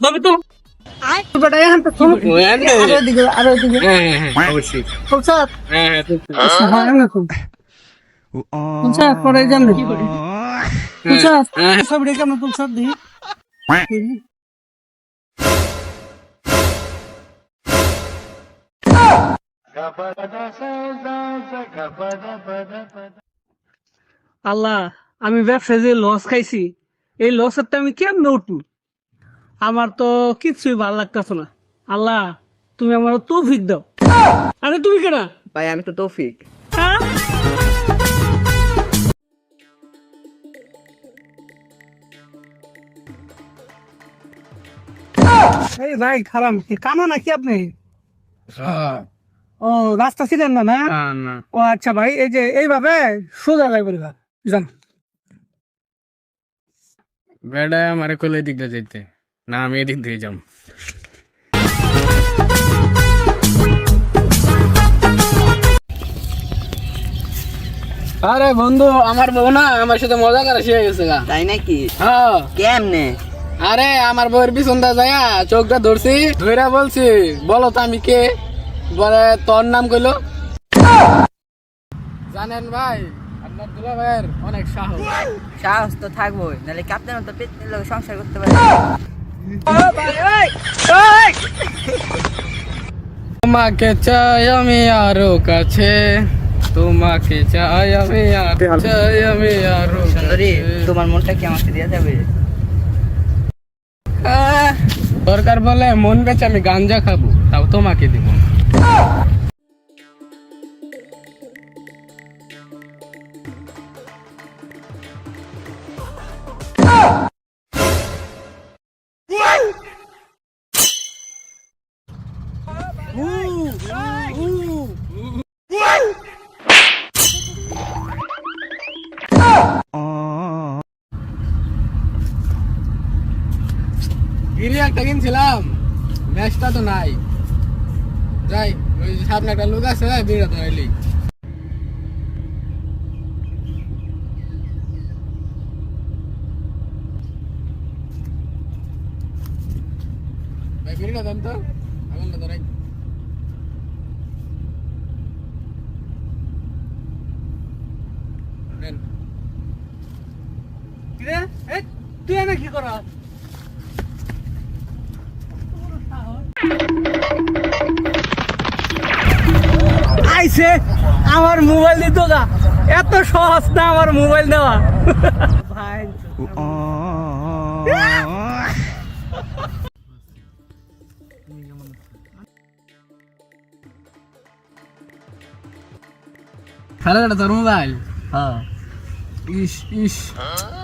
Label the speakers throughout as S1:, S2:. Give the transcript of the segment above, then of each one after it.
S1: হবে তো বেটা এখন তো আরো দিকে
S2: হ্যাঁ অবশ্যই
S1: ফুলসাদ
S2: হ্যাঁ
S1: হয় না তো ফুলসাদ পরে জানলে ফুলসাদ সব রেখে আমরা ফুলসাদ দিই আল্লাহ আমি ব্যবসায় যে লস খাইছি এই লসের আমি কেমনে উঠবো আমার তো কিছুই ভালো লাগতেছে না আল্লাহ তুমি আমার তৌফিক দাও আরে তুমি কেনা
S3: ভাই আমি তো তৌফিক।
S1: হ্যাঁ এই ভাই খারাপ কানা নাকি আপনি ও রাস্তা ছিলেন না না
S2: না
S1: ও আচ্ছা ভাই এই যে এইভাবে সোজা যাই বলি জান
S2: বেড়া আমারে কোলে দিক দিয়ে যেতে না আমি এদিক দিয়ে যাম আরে বন্ধু আমার বউ না আমার সাথে মজা করা শিখে গেছে গা
S3: তাই নাকি?
S2: হ্যাঁ
S3: কেমনে?
S2: আরে আমার বউয়ের পিছনটা যায়া চোখটা ধরছি ধইরা বলছি বলো তো আমি কে বলে তোর নাম কইলো জানেন ভাই আপনার দুলা ভাইয়ের অনেক সাহস
S3: সাহস তো থাকবোই, নাহলে ক্যাপ্টেন তো পেট নিলে সংসার করতে পারে।
S2: তোমাকে চাই আমি আরো কাছে তোমাকে চাই আমি আরো চাই আমি আরো
S3: সুন্দরী, তোমার মনটা কি আমাকে দেওয়া যাবে?
S2: দরকার বলে মন বেচে আমি গাঞ্জা খাবো তাও তোমাকে দিব গিরি একটা কিনছিলাম ম্যাচটা তো নাই যাই ওই সামনে একটা লোক আছে বিড়া তো এলি ভাই বিড়া দেন তো আগুনটা ধরাই দেন
S1: কিরে এই তুই এনে কি করা আইছে আমার মোবাইল দিত গা এত সহজ না আমার মোবাইল দেওয়া ভাই
S2: খারাপ এটা তোর মোবাইল
S3: হ্যাঁ।
S2: ইস ইস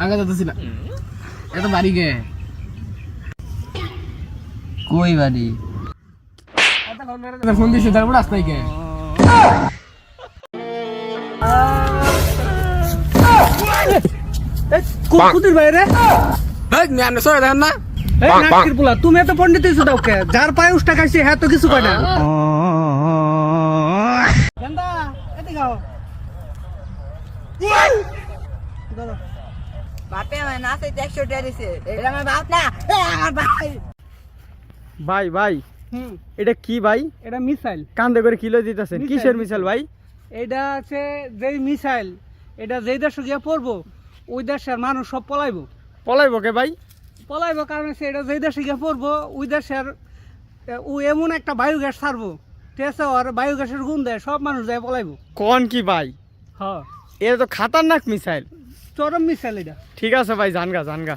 S2: আগে যাচ্ছি না এত বাড়ি গে
S3: কই বাড়ি?
S2: ফোন দিছি তারপর রাস্তায় গে
S1: কুতির বাইরে
S2: আপনি সরে দেখেন না
S1: নাকির পোলা তুমি এত পণ্ডিত হইছো দাও কে যার পায়ে উষ্টা খাইছে হ্যাঁ তো কিছু কয় না গেন্দা এদিকে আও ধরো
S3: বাপে আমার নাচে 100 টাকা দিছে, এটা আমার বাপ না, আমার ভাই।
S4: ভাই ভাই
S1: হুম
S4: এটা কি ভাই?
S1: এটা মিসাইল
S4: কান্দে করে কিলো দিতেছেন?
S1: মিসাইল,
S4: কিসের মিসাইল ভাই?
S1: এটা আছে যেই মিসাইল এটা যেই দেশে গিয়ে পড়বো ওই দেশের মানুষ সব পলাইবো
S4: পলাইব কে ভাই?
S1: পলাইবো কারণ হচ্ছে এটা যেই দেশে গিয়ে পড়বো ওই দেশের ও এমন একটা বায়োগ্যাস ছাড়বো ঠিক আছে আর বায়োগ্যাসের গুণ দেয় সব মানুষ যায় পলাইবো
S4: কোন কি ভাই?
S1: হ্যাঁ
S4: এটা তো খাতারনাক মিসাইল।
S1: চরম মিসাইল এটা
S4: ঠিক আছে ভাই জানগা জানগা।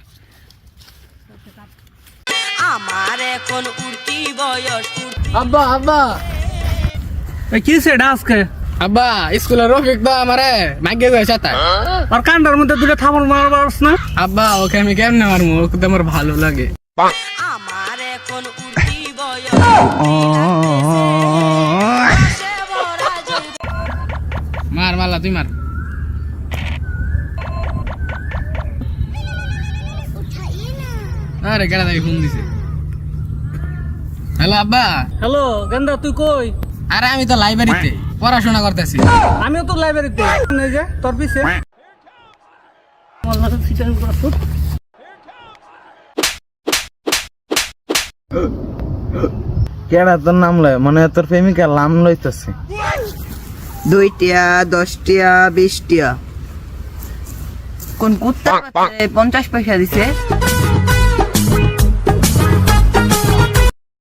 S3: আমার এখন উড়তি বয়স,
S2: আব্বা আব্বা
S1: কি সেটা আজকে
S2: আব্বা স্কুলের রফিক তো আমারে মাইকে গেছে সাথে
S1: আর কান্ডার মধ্যে দুটো থামর মারবার না
S2: আব্বা ওকে আমি কেমনে মারবো ওকে তো আমার ভালো লাগে
S3: আমার এখন উড়তি বয়স,
S2: মার মালা তুই মার আরে কেডা দেখি ফোন দিছে হ্যালো আব্বা
S1: হ্যালো গেন্দা তুই কই
S2: আরে আমি তো লাইব্রেরিতে পড়াশোনা করতেছি
S1: আমিও তো লাইব্রেরিতে এই যে তোর পিছে
S5: কেডা তোর নাম লয় মনে হয় তোর প্রেমিকা নাম লইতেছে।
S3: 2 টিয়া 10 টিয়া 20 টিয়া কোন কুত্তা 50 পয়সা দিছে